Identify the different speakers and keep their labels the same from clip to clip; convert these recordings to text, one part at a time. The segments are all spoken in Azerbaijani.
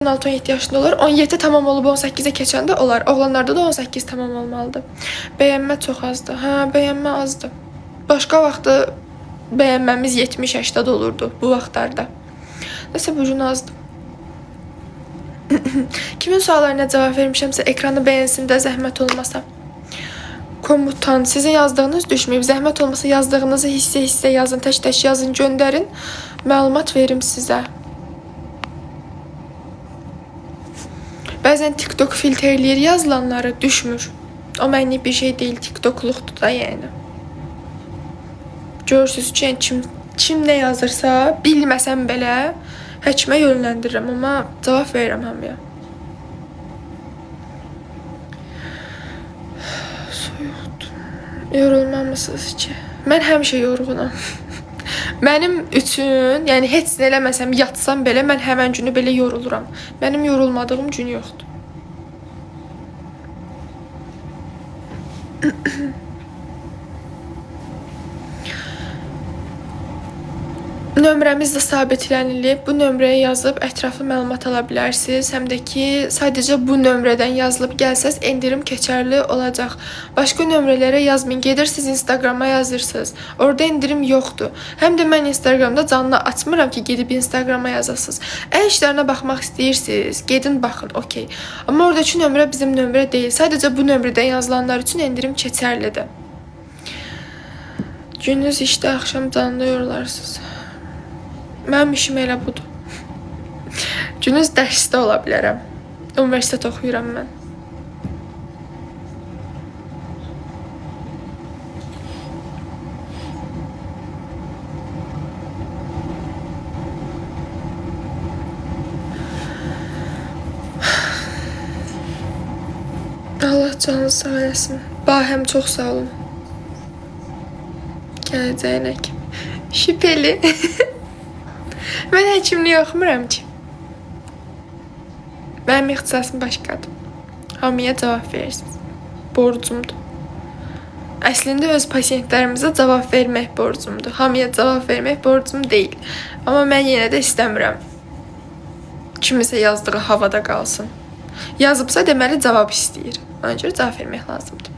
Speaker 1: 16-17 yaşında olur. 17 tamam olub 18'e keçəndə olar. Oğlanlarda da 18 tamam olmalıdır. Bəyənmə çox azdır. Hə, bəyənmə azdır. Başqa vaxtı bəyənməmiz 70-80 olurdu bu vaxtlarda. Nəsə bu gün azdır. Kimin suallarına cavab vermişəmsə ekranı bəyənsin də zəhmət olmasa. Komutan, sizin yazdığınız düşməyib. Zəhmət olmasa yazdığınızı hissə yazın, tək-tək yazın, göndərin. Məlumat verim sizə. Bəzən TikTok filtreləyir yazılanları, düşmür. O mənlik bir şey deyil, TikTokluqdur da yəni. Görürsünüz ki, kim nə yazırsa, bilməsəm belə həkimə yönləndirirəm, amma cavab verirəm hamıya. Soyuqdur. Yorulmamısınız ki? Mən həmişə yorğunam. Mənim üçün, yəni heç nə eləməsəm, yatsam belə, mən həmən günü belə yoruluram. Mənim yorulmadığım gün yoxdur. Nömrəmiz də sabitlənilib. Bu nömrəyə yazıb ətraflı məlumat ala bilərsiniz. Həm də ki, sadəcə bu nömrədən yazılıb gəlsəz endirim keçərli olacaq. Başqa nömrələrə yazmayın. Gedirsiniz Instagrama yazırsınız. Orada endirim yoxdur. Həm də mən Instagramda canlı açmıram ki, gedib Instagrama yazasınız. Əgər işlərinə baxmaq istəyirsiniz, gedin baxın, okey. Amma oradakı nömrə bizim nömrə deyil. Sadəcə bu nömrədən yazılanlar üçün endirim keçərlidir. Gündüz işdə, axşam canlı yorularsınız. Mənim işim elə budur. Gündüz dərsdə ola bilərəm. Universitet oxuyuram mən. Allah canınızı sağ eləsin. Bahəm çox sağ olun. Gələcəyinə kimi. Şübhəli. Mən həkimliyi oxumuram ki. Mənim ixtisasım başqadır. Hamıya cavab verirsiniz. Borcumdur. Əslində öz pasientlərimizə cavab vermək borcumdur. Hamıya cavab vermək borcum deyil. Amma mən yenə də istəmirəm. Kimisə yazdığı havada qalsın. Yazıbsa deməli cavab istəyir. Ona görə cavab vermək lazımdır.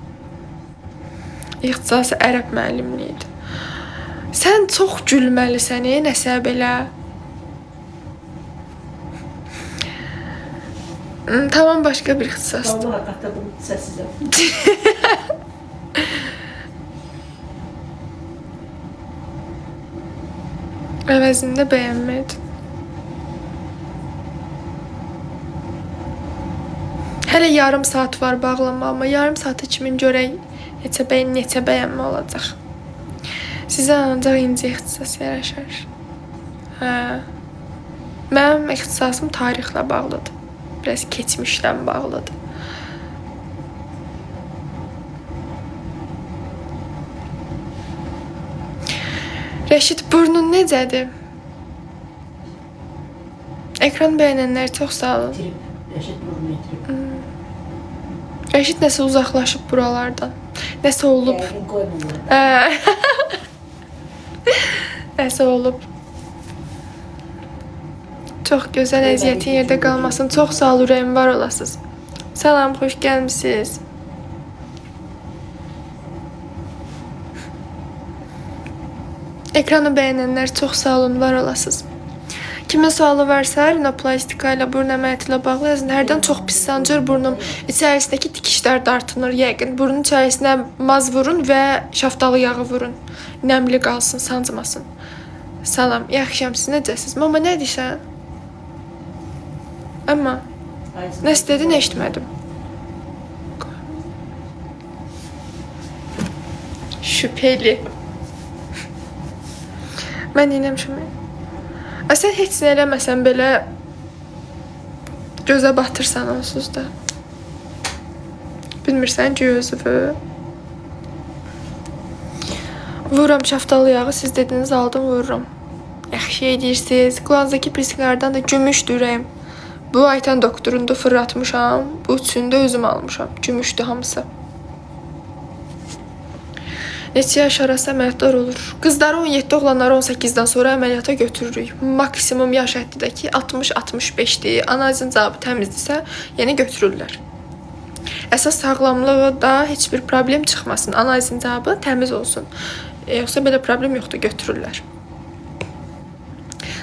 Speaker 1: İxtisası ərəb müəllimliyidir. Sən çox gülməlisən, nəsə belə. Tamam, başqa bir ixtisasdır.
Speaker 2: Vallahi qatladım səssizəm.
Speaker 1: Əvəzində bəyənmədi. Hələ yarım saat var bağlama, amma yarım saata kimin görək neçə bəyənmə olacaq. Sizə ancaq incə ixtisas yaraşar. Hə. Mənim ixtisasım tarixlə bağlıdır. Biraz keçmişdən bağlıdır. Rəşid, burnun necədir? Ekran bəyənənlər çox sağ olun.
Speaker 2: Rəşid burnu itirib.
Speaker 1: Rəşid nəsə uzaqlaşıb buralardan. Nəsə olub.
Speaker 2: Yəqin qoymurlar.
Speaker 1: Nəsə olub. Çox gözəl, əziyyətin yerdə qalmasın. Çox sağ ol, ürəyim var olasınız. Salam, xoş gəlmişsiniz. Ekranı bəyənənlər çox sağ olun, var olasınız. Kimin sualı varsa, rinoplastika ilə burun əməliyyatı ilə bağlı yazın. Hərdən çox pis sancır burnum. İçərisindəki tikişlər dartınır yəqin. Burnun içərisinə maz vurun və şaftalı yağı vurun. Nəmli qalsın, sancmasın. Salam, yaxşıyam, siz necəsiniz? Mama, nə deyirsən? Amma nə istədin, eşitmədim. Şübhəli. Mən inəmişəm. Sən heç nə eləməsən belə gözə batırsan onsuz da. Bilmirsən ki, özünü. Vururam şaftalı yağı, siz dediniz, aldım, vururam. Yaxşı edirsiniz. Qulağınızdakı pirsinqlərdən də gümüşdür ürəyim. Bu Aytan doktorunda fırlatmışam. Bu üçünü də özüm almışam. Gümüşdür hamısı. Neçə yaş arası əməliyyatlar olur? Qızları 17, oğlanları 18-dən sonra əməliyyata götürürük. Maksimum yaş həddidəki 60-65-dir. Analizin cavabı təmizdirsə, yəni götürürlər. Əsas sağlamlığı da heç bir problem çıxmasın. Analizin cavabı təmiz olsun. Yoxsa belə problem yoxdur, götürürlər.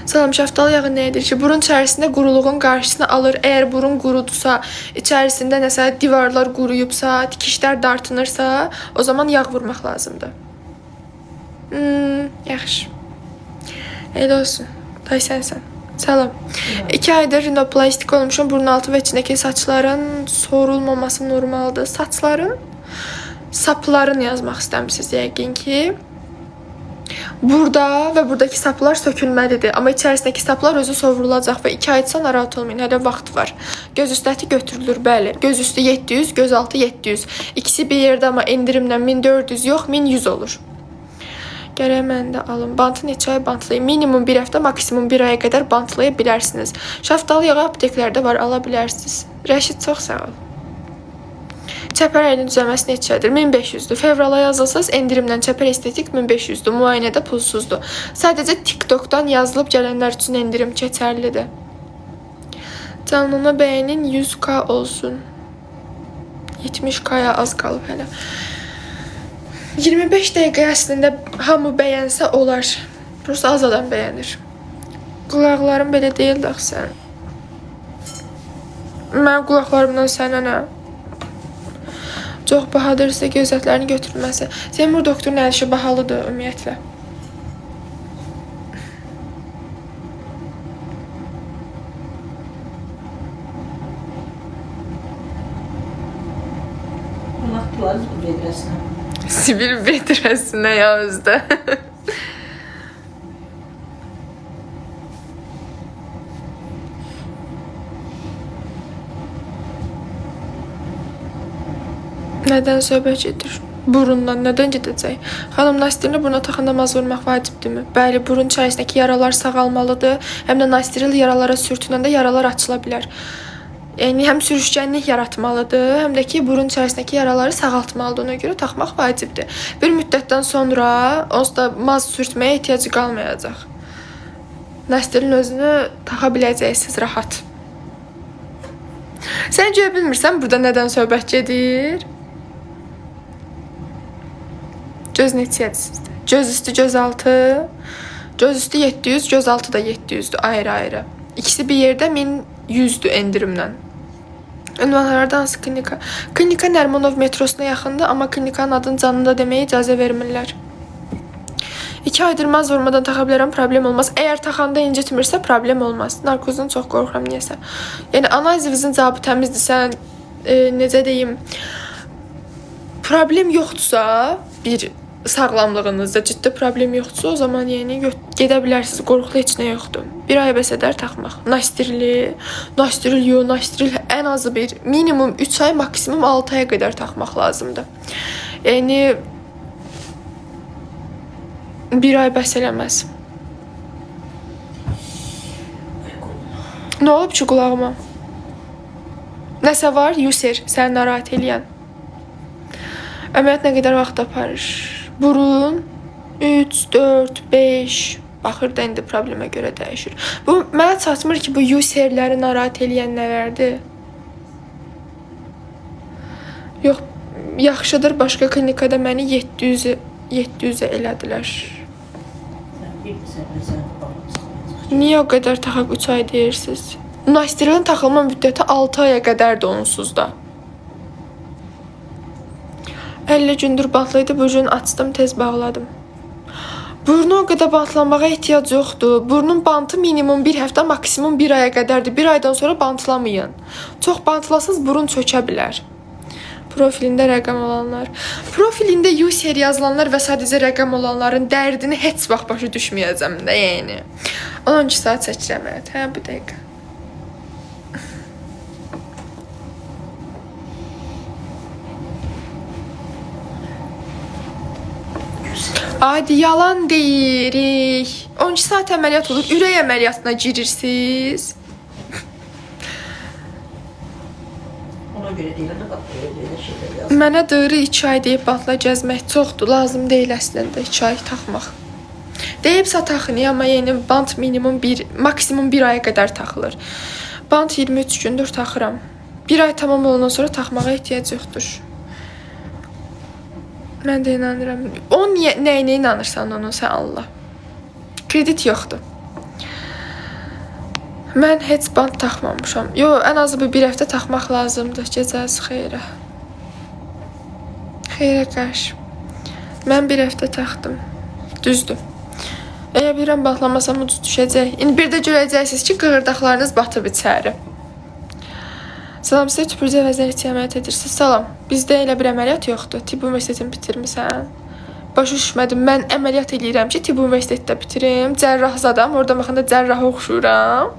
Speaker 1: Salam, şaftalı yağı nə edir ki? Burun içərisində quruluğun qarşısını alır. Əgər burun qurudursa, içərisində nəsə divarlar quruyubsa, tikişlər dartınırsa, o zaman yağ vurmaq lazımdır. Yaxşı. Elə olsun. Day sənsən. Salam. 2 aydır rinoplastik olmuşum. Burun altı və içindəki saçların sorulmaması normaldır. Saçların, sapların yazmaq istəmişsiniz yəqin ki. Burada və buradakı saplar sökülməlidir. Amma içərisindəki saplar özü sovrulacaq və 2 aysa narahat olmayın. Hələ vaxt var. Göz üstü əti götürülür, bəli. Göz üstü 700, göz altı 700. İkisi bir yerdə, amma endirimlə 1400 yox, 1100 olur. Gərək mən də alım. Bantı neçə ay bantlayın? Minimum 1 həftə, maksimum 1 aya qədər bantlaya bilərsiniz. Şaftalı yağı apteklərdə var, ala bilərsiniz. Rəşid, çox sağ ol. Çəpər əlinin düzəlməsi neçədir? 1500-dür. Fevrala yazılsaz endirimlə çəpər estetik 1500-dür. Müayinədə pulsuzdur. Sadəcə TikTokdan yazılıb gələnlər üçün endirim keçərlidir. Canlına bəyənin 100k olsun. 70k'ya az qalıb hələ. 25 dəqiqə əslində hamı bəyənsə olar. Prosta az adam bəyənir. Qulaqlarım belə deyil də sən. Mənim qulaqlarımdan sənə nə? Çox bahadırsa gözətlərini götürülməsi. Seymur doktorun əl işi bahalıdır ümumiyyətlə.
Speaker 2: Qulaq tuvarız bu vedrəsinə.
Speaker 1: Sivil vedrəsinə ya özdə. Nədən söhbət gedir? Burundan nədən gedəcək? Xanım, nastirli buruna taxanda maz vurmaq vacibdirmi? Bəli, burun içərisindəki yaralar sağalmalıdır. Həm də nastirli yaralara sürtünəndə yaralar açıla bilər. Yəni, həm sürüşkənlik yaratmalıdır, həm də ki, burun içərisindəki yaraları sağaltmalıdır. Ona görə taxmaq vacibdir. Bir müddətdən sonra onsuz da maz sürtməyə ehtiyacı qalmayacaq. Nastirlin özünü taxa biləcəksiniz rahat. Sən görə bilmirsən burada nədən söhbət gedir? Göz neçədir sizdə? Göz üstü, göz altı. Göz üstü 700, göz altı da 700'dür ayrı-ayrı. İkisi bir yerdə 1100'dür endirimlə. Ünvanlarda hansı klinika? Klinika Nərmanov metrosuna yaxındır, amma klinikanın adını canında deməyə icazə vermirlər. 2 aydır maz vurmadan taxa bilərəm, problem olmaz. Əgər taxanda incitmirsə, problem olmaz. Narkozdan çox qorxuram niyəsə. Yəni, analizinizin cavabı təmizdirsə, necə deyim, problem yoxdursa, bir sağlamlığınızda ciddi problem yoxdursa, o zaman yəni gedə bilərsiniz. Qorxulu heç nə yoxdur. 1 ay bəs edər taxmaq. Nastiril ən azı bir minimum 3 ay, maksimum 6 aya qədər taxmaq lazımdır. Yəni 1 ay bəs eləməz. Nə olub ki qulağıma? Nəsə var? Yuser, səni narahat eləyən. Əməliyyat nə qədər vaxt aparır? Burun 3, 4, 5. Baxır da indi problemə görə dəyişir. Bu mənə çatmır ki, bu yuserləri narahat eləyən nələrdir? Yox, yaxşıdır, başqa klinikada məni 700'ə elədilər. Niyə o qədər taxaq 3 ay deyirsiniz? Nastirilin taxılma müddəti 6 aya qədərdir onsuz da. 50 gündür bantlaydı, bu gün açdım, tez bağladım. Burnu o qədər bantlanmağa ehtiyac yoxdur. Burnun bantı minimum 1 həftə, maksimum 1 aya qədərdir. 1 aydan sonra bantlamayın. Çox bantlasız burun çökə bilər. Profilində rəqəm olanlar. Profilində user yazılanlar və sadəcə rəqəm olanların dərdini heç vaxt başa düşməyəcəm də, yəni. 12 saat çəkirəm, hə, bu dəqiqə. Adi, yalan deyirik. 12 saat əməliyyat olur. Ürək əməliyyatına girirsiniz.
Speaker 2: Ona Ona görə deyirəm də, bax, belə şeylər yazır.
Speaker 1: Mənə dırı 2 ay deyib bantla gəzmək çoxdur, lazım deyil əslində 2 ay taxmaq. Deyibsə taxın, amma yəni bant minimum maksimum 1 aya qədər taxılır. Bant 23 gündür taxıram. 1 ay tamam olandan sonra taxmağa ehtiyac yoxdur. Mən də inanıram. O nəyinə inanırsan onun sən Allah. Kredit yoxdur. Mən heç bant taxmamışam. Ən azı bir həftə taxmaq lazımdır. Gecəsi xeyrə. Xeyrə qarşı. Mən bir həftə taxdım. Düzdür. Əgər bilirəm bantlamasam ucuz düşəcək. İndi bir də görəcəksiniz ki, qığırdaqlarınız batıb içəri. Salam, sizə tüpürücü əvəzləri için əməliyyat edirsiniz. Salam, bizdə elə bir əməliyyat yoxdur. Tibb universitetini bitirmisən. Başa düşmədim. Mən əməliyyat edirəm ki, tibb universitetdə bitirim. Cərrahzadam, orada baxanda cərraha oxşuyuram.